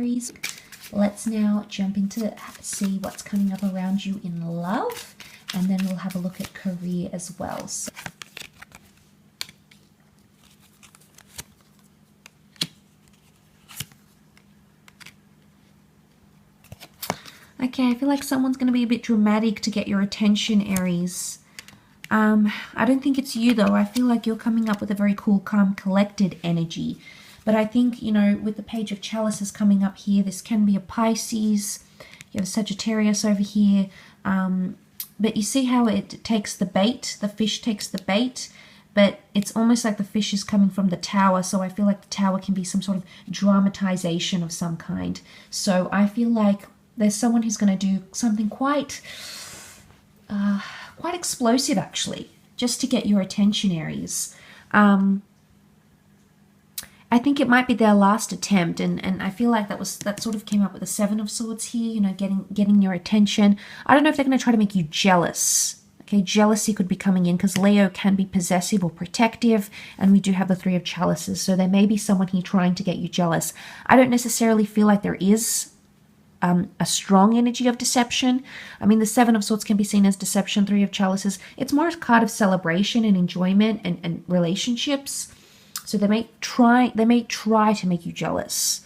Aries. Let's now jump into see what's coming up around you in love, and then we'll have a look at career as well. So, okay, I feel like someone's going to be a bit dramatic to get your attention, Aries. I don't think it's you though. I feel like you're coming up with a very cool, calm, collected energy. But I think, you know, with the Page of Chalices coming up here, this can be a Pisces. You have a Sagittarius over here. But you see how it takes the bait, the fish takes the bait, but it's almost like the fish is coming from the tower. So I feel like the tower can be some sort of dramatization of some kind. So I feel like there's someone who's going to do something quite explosive, actually, just to get your attention, Aries. I think it might be their last attempt, and I feel like that sort of came up with the Seven of Swords here, you know, getting your attention. I don't know if they're going to try to make you jealous. Okay, jealousy could be coming in because Leo can be possessive or protective, and we do have the Three of Chalices, so there may be someone here trying to get you jealous. I don't necessarily feel like there is a strong energy of deception. I mean, the Seven of Swords can be seen as deception, Three of Chalices. It's more a card of celebration and enjoyment and relationships. So they may try to make you jealous.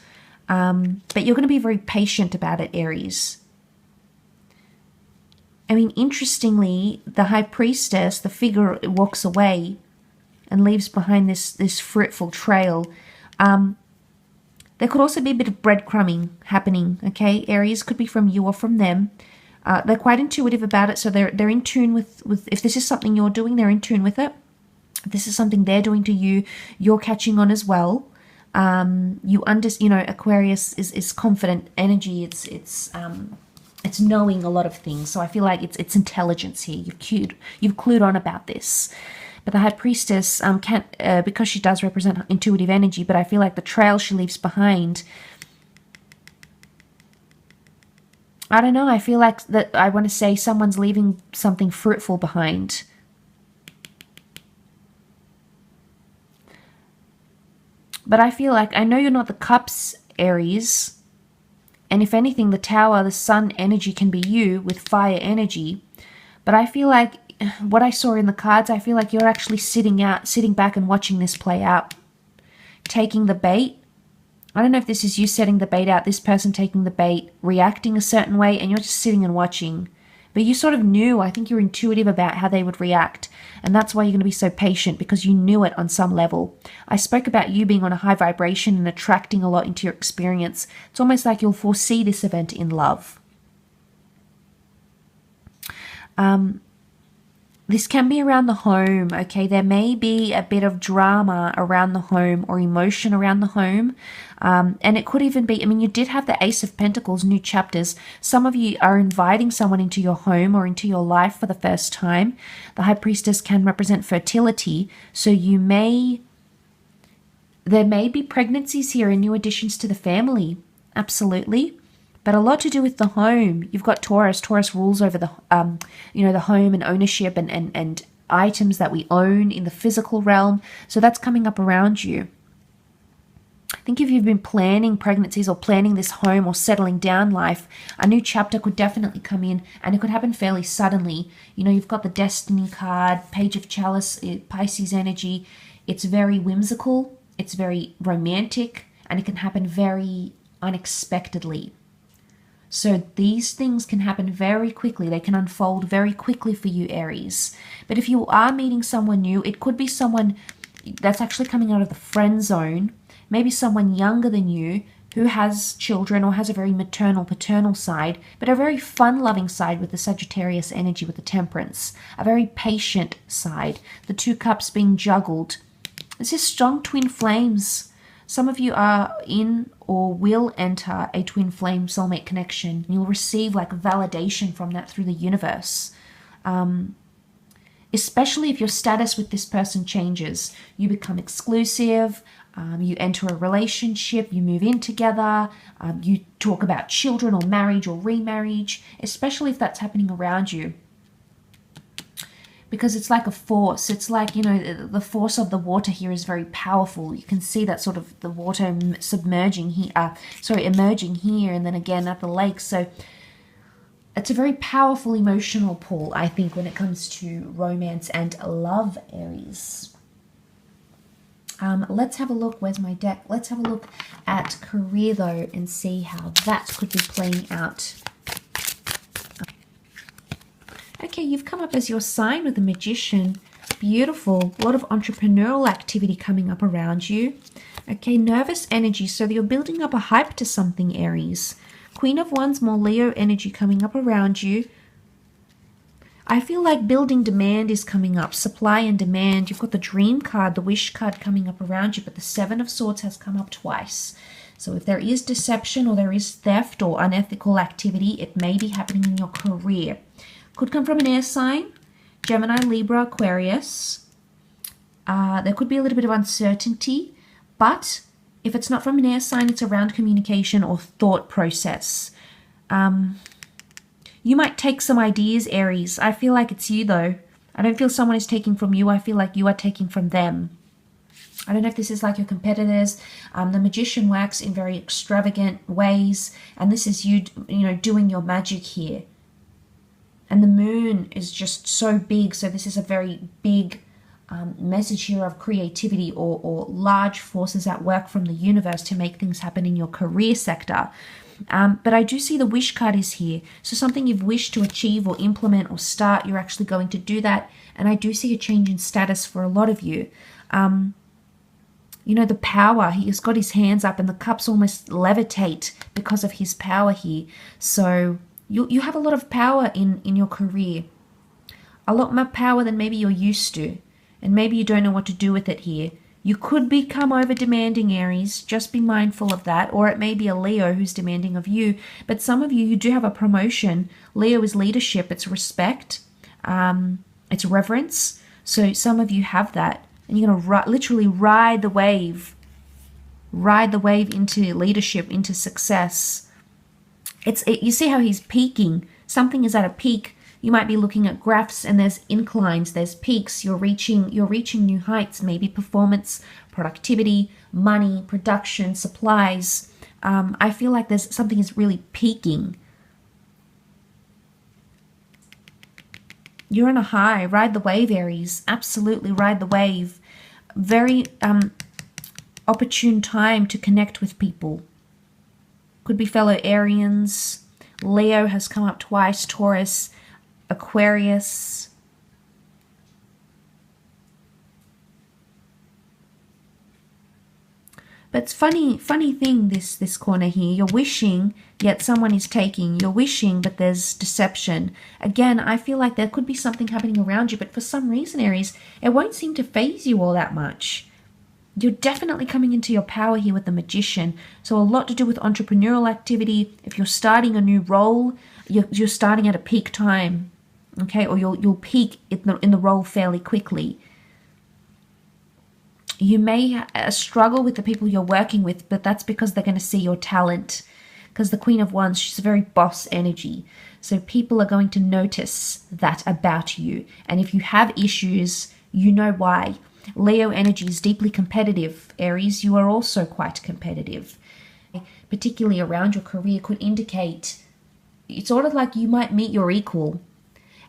But you're going to be very patient about it, Aries. I mean, interestingly, the High Priestess, the figure, walks away and leaves behind this fruitful trail. There could also be a bit of breadcrumbing happening, okay? Aries, could be from you or from them. They're quite intuitive about it, so they're in tune with if this is something you're doing, they're in tune with it. If this is something they're doing to you, you're catching on as well. Aquarius is confident energy. It's knowing a lot of things. So I feel like it's intelligence here. You've clued on about this. But the High Priestess can't, because she does represent intuitive energy, but I feel like the trail she leaves behind, I don't know, I feel like that I want to say someone's leaving something fruitful behind. But I feel like, I know you're not the Cups, Aries, and if anything, the Tower, the Sun energy can be you with fire energy, but I feel like what I saw in the cards, I feel like you're actually sitting back and watching this play out. Taking the bait. I don't know if this is you setting the bait out, this person taking the bait, reacting a certain way, and you're just sitting and watching. But you sort of knew, I think you're intuitive about how they would react. And that's why you're going to be so patient, because you knew it on some level. I spoke about you being on a high vibration and attracting a lot into your experience. It's almost like you'll foresee this event in love. This can be around the home, okay? There may be a bit of drama around the home or emotion around the home. And it could even be, I mean, you did have the Ace of Pentacles, new chapters. Some of you are inviting someone into your home or into your life for the first time. The High Priestess can represent fertility. So there may be pregnancies here and new additions to the family. Absolutely. But a lot to do with the home. You've got Taurus. Taurus rules over the home and ownership and items that we own in the physical realm. So that's coming up around you. I think if you've been planning pregnancies or planning this home or settling down life, a new chapter could definitely come in, and it could happen fairly suddenly. You know, you've got the Destiny card, Page of Chalice, Pisces energy. It's very whimsical. It's very romantic, and it can happen very unexpectedly. So these things can happen very quickly. They can unfold very quickly for you, Aries. But if you are meeting someone new, it could be someone that's actually coming out of the friend zone, maybe someone younger than you who has children or has a very maternal, paternal side, but a very fun-loving side with the Sagittarius energy, with the Temperance, a very patient side, the Two Cups being juggled. This is strong twin flames. Some of you are in or will enter a twin flame soulmate connection. You'll receive like validation from that through the universe. Especially if your status with this person changes. You become exclusive, you enter a relationship, you move in together, you talk about children or marriage or remarriage, especially if that's happening around you. because it's like a force. It's like, you know, the force of the water here is very powerful. You can see that sort of the water submerging here, emerging here, and then again at the lake. So it's a very powerful emotional pull, I think, when it comes to romance and love, Aries. Let's have a look. Where's my deck? Let's have a look at career, though, and see how that could be playing out. Okay, you've come up as your sign with the Magician. Beautiful. A lot of entrepreneurial activity coming up around you. Okay, nervous energy. So you're building up a hype to something, Aries. Queen of Wands, more Leo energy coming up around you. I feel like building demand is coming up. Supply and demand. You've got the Dream card, the Wish card coming up around you, but the Seven of Swords has come up twice. So if there is deception or there is theft or unethical activity, it may be happening in your career. Could come from an air sign, Gemini, Libra, Aquarius. There could be a little bit of uncertainty, but if it's not from an air sign, it's around communication or thought process. You might take some ideas, Aries. I feel like it's you, though. I don't feel someone is taking from you. I feel like you are taking from them. I don't know if this is like your competitors. The Magician works in very extravagant ways, and this is you know, doing your magic here. And the moon is just so big, so this is a very big message here of creativity or large forces at work from the universe to make things happen in your career sector. But I do see the Wish card is here. So something you've wished to achieve or implement or start, you're actually going to do that. And I do see a change in status for a lot of you. You know, the power, he has got his hands up and the cups almost levitate because of his power here. So you have a lot of power in your career. A lot more power than maybe you're used to. And maybe you don't know what to do with it here. You could become over demanding, Aries. Just be mindful of that. Or it may be a Leo who's demanding of you. But some of you do have a promotion. Leo is leadership. It's respect. It's reverence. So some of you have that. And you're going to literally ride the wave. Ride the wave into leadership, into success. You see how he's peaking. Something is at a peak. You might be looking at graphs and there's inclines, there's peaks. You're reaching new heights, maybe performance, productivity, money, production, supplies. I feel like there's something is really peaking. You're on a high. Ride the wave, Aries. Absolutely ride the wave. Very opportune time to connect with people. Could be fellow Arians. Leo has come up twice. Taurus, Aquarius. But it's funny thing, this corner here. You're wishing, yet someone is taking. You're wishing, but there's deception. Again, I feel like there could be something happening around you, but for some reason, Aries, it won't seem to faze you all that much. You're definitely coming into your power here with the Magician. So a lot to do with entrepreneurial activity. If you're starting a new role, you're starting at a peak time, okay? Or you'll peak in the role fairly quickly. You may struggle with the people you're working with, but that's because they're going to see your talent. Because the Queen of Wands, she's a very boss energy. So people are going to notice that about you. And if you have issues, you know why. Leo energy is deeply competitive. Aries, you are also quite competitive. Particularly around your career could indicate it's sort of like you might meet your equal.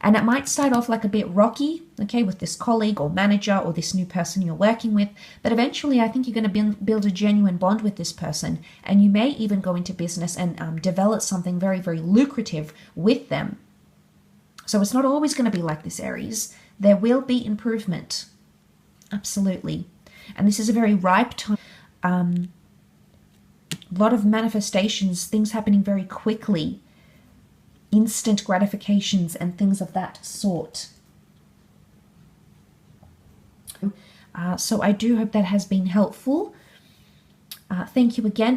And it might start off like a bit rocky, okay, with this colleague or manager or this new person you're working with. But eventually, I think you're going to build a genuine bond with this person. And you may even go into business and develop something very, very lucrative with them. So it's not always going to be like this, Aries. There will be improvement. Absolutely. And this is a very ripe time. A lot of manifestations, things happening very quickly. Instant gratifications and things of that sort. So I do hope that has been helpful. Thank you again.